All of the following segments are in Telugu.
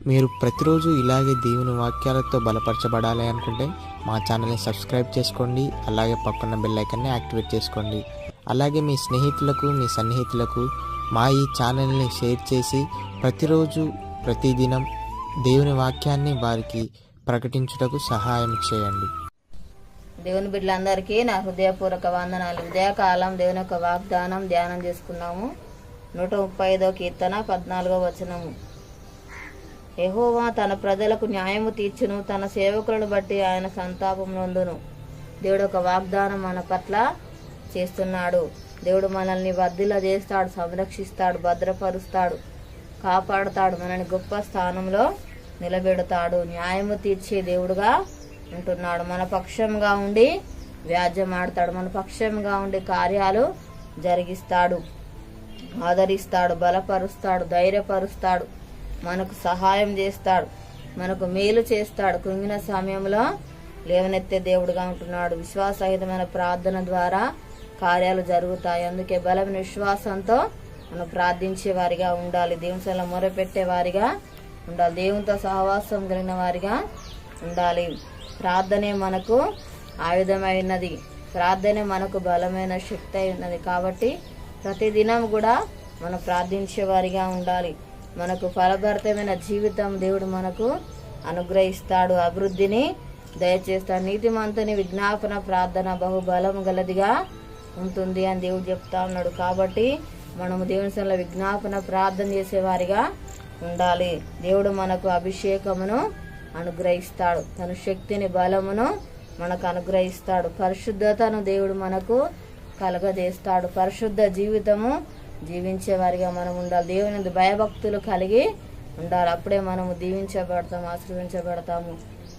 మీరు ప్రతిరోజు ఇలాగే దేవుని వాక్యాలతో బలపరచబడాలి అనుకుంటే మా ఛానల్ని సబ్స్క్రైబ్ చేసుకోండి. అలాగే పక్కన బెల్ ఐకాన్ని యాక్టివేట్ చేసుకోండి. అలాగే మీ స్నేహితులకు, మీ సన్నిహితులకు మా ఈ ఛానల్ని షేర్ చేసి ప్రతిరోజు ప్రతిదినం దేవుని వాక్యాన్ని వారికి ప్రకటించుటకు సహాయం చేయండి. దేవుని బిడ్డలందరికీ నా హృదయపూర్వక వందనాలు. ఉదయకాలం దేవుని యొక్క వాగ్దానం ధ్యానం చేసుకున్నాము. 135వ కీర్తన 14వ వచనము. యెహోవా తన ప్రజలకు న్యాయము తీర్చును, తన సేవకులను బట్టి ఆయన సంతాపం నొందును. దేవుడు ఒక వాగ్దానం మన పట్ల చేస్తున్నాడు. దేవుడు మనల్ని వర్ధిల్ల చేస్తాడు, సంరక్షిస్తాడు, భద్రపరుస్తాడు, కాపాడుతాడు, మనల్ని గొప్ప స్థానంలో నిలబెడతాడు. న్యాయము తీర్చే దేవుడుగా ఉంటున్నాడు. మన పక్షంగా ఉండి వ్యాజ్యమాడతాడు, మన పక్షంగా ఉండి కార్యాలు జరిగిస్తాడు, ఆదరిస్తాడు, బలపరుస్తాడు, ధైర్యపరుస్తాడు, మనకు సహాయం చేస్తాడు, మనకు మేలు చేస్తాడు. కృంగిన సమయంలో లేవనెత్తే దేవుడుగా ఉంటున్నాడు. విశ్వాసహితమైన ప్రార్థన ద్వారా కార్యాలు జరుగుతాయి. అందుకే బలమైన విశ్వాసంతో మనం ప్రార్థించే వారిగా ఉండాలి. దేవుని సన్నిధిలో మొరపెట్టే వారిగా ఉండాలి. దేవునితో సహవాసం కలిగిన వారిగా ఉండాలి. ప్రార్థనే మనకు ఆయుధమైనది, ప్రార్థనే మనకు బలమైన శక్తి అయి ఉన్నది. కాబట్టి ప్రతిదినం కూడా మనం ప్రార్థించే వారిగా ఉండాలి. మనకు ఫలభరితమైన జీవితం దేవుడు మనకు అనుగ్రహిస్తాడు, అభివృద్ధిని దయచేస్తాడు. నీతిమంతుని విజ్ఞాపన ప్రార్థన బహుబలం గలదిగా ఉంటుంది అని దేవుడు చెప్తా ఉన్నాడు. కాబట్టి మనము దేవుని సన్నిధిలో విజ్ఞాపన ప్రార్థన చేసేవారిగా ఉండాలి. దేవుడు మనకు అభిషేకమును అనుగ్రహిస్తాడు, తన శక్తిని బలమును మనకు అనుగ్రహిస్తాడు. పరిశుద్ధతను దేవుడు మనకు కలగజేస్తాడు. పరిశుద్ధ జీవితము జీవించే వారిగా మనం ఉండాలి. దేవుని భయభక్తులు కలిగి ఉండాలి. అప్పుడే మనము దీవించబడతాము, ఆశీర్వించబడతాము.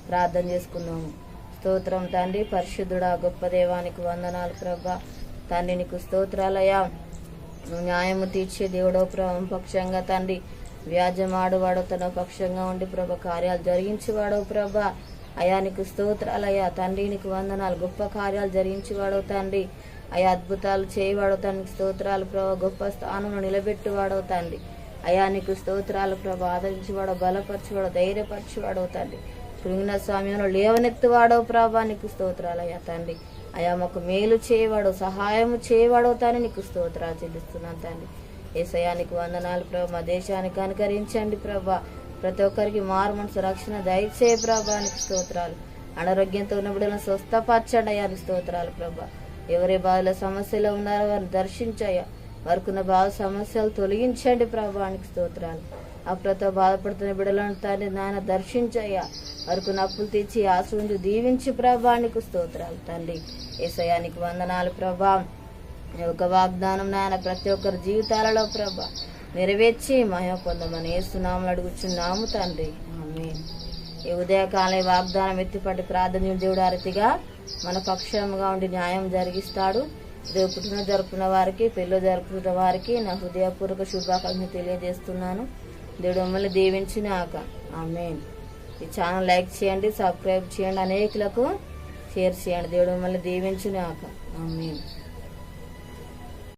ప్రార్థన చేసుకున్నాము. స్తోత్రం తండ్రి, పరిశుద్ధుడా, గొప్ప దేవానికి వందనాలు ప్రభా. తండ్రి నీకు స్తోత్రాలయ్యా. న్యాయము తీర్చే దేవుడో ప్రభు పక్షంగా తండ్రి, వ్యాజ్యమాడువాడో తన పక్షంగా ఉండి ప్రభ కార్యాలు జరిగించేవాడో ప్రభ. అయా నీకు స్తోత్రాలయ్యా తండ్రి, నీకు వందనాలు. గొప్ప కార్యాలు జరిగించేవాడో తండ్రి, అయా అద్భుతాలు చేయవాడో తండ్రికి స్తోత్రాలు ప్రభ. గొప్ప స్థానంలో నిలబెట్టువాడో తండ్రి, అయా నీకు స్తోత్రాలు ప్రభ. ఆదరించేవాడో, బలపరచువాడో, ధైర్యపరచువాడో తండ్రి, కృంగిన సమయంలో లేవనెత్తువాడో ప్రభా నీకు స్తోత్రాలయ్యా తండ్రి. అయా మాకు మేలు చేయవాడో, సహాయము చేయవాడో తండ్రి నీకు స్తోత్రాలు చెల్లిస్తున్నాను తండ్రి. యేసయ్యా నీకు వందనాలు ప్రభా. మా దేశానికి అనుకరించండి ప్రభా. ప్రతి ఒక్కరికి మారు మనసు రక్షణ దయచేయ ప్రభా నీకు స్తోత్రాలు. అనారోగ్యంతో ఉన్న బిడ్డలను స్వస్థపరచండి అయ్యా నీకు స్తోత్రాలు ప్రభా. ఎవరి బాధల సమస్యలో ఉన్నారో వారిని దర్శించయ్యా. వారికున్న బాధ సమస్యలు తొలగించండి ప్రభా నీకు స్తోత్రాలు. అప్పులతో బాధపడుతున్న బిడ్డలను తండ్రి నాయన దర్శించయ్యా. వారికి అప్పులు తీర్చి ఆశ్రయించి దీవించి ప్రభా నీకు స్తోత్రాలు తండ్రి. యేసయ్యా నీకు వందనాలు ప్రభా. ఒక వాగ్దానం నాయన ప్రతి ఒక్కరి జీవితాలలో ప్రభా నెరవేర్చి మహిమ పొందమని యేసునామములో అడుగుచున్నాము తండ్రి, ఆమేన్. ఈ ఉదయకాల వాగ్దానం ఎత్తిపట్టి ప్రార్థన దేవుడు అరతిగా మన పక్షంగా ఉండి న్యాయం జరిగిస్తాడు. దేవుడు పుట్టిన జరుపుకున్న వారికి, పెళ్ళి జరుపుకున్న వారికి నా హృదయపూర్వక శుభాకాంక్షలు తెలియజేస్తున్నాను. దేవుడు మమ్మల్ని దీవించుగాక, ఆమేన్. ఈ ఛానల్ లైక్ చేయండి, సబ్స్క్రైబ్ చేయండి, అనేకులకు షేర్ చేయండి. దేవుడు మమ్మల్ని దీవించుగాక, ఆమేన్.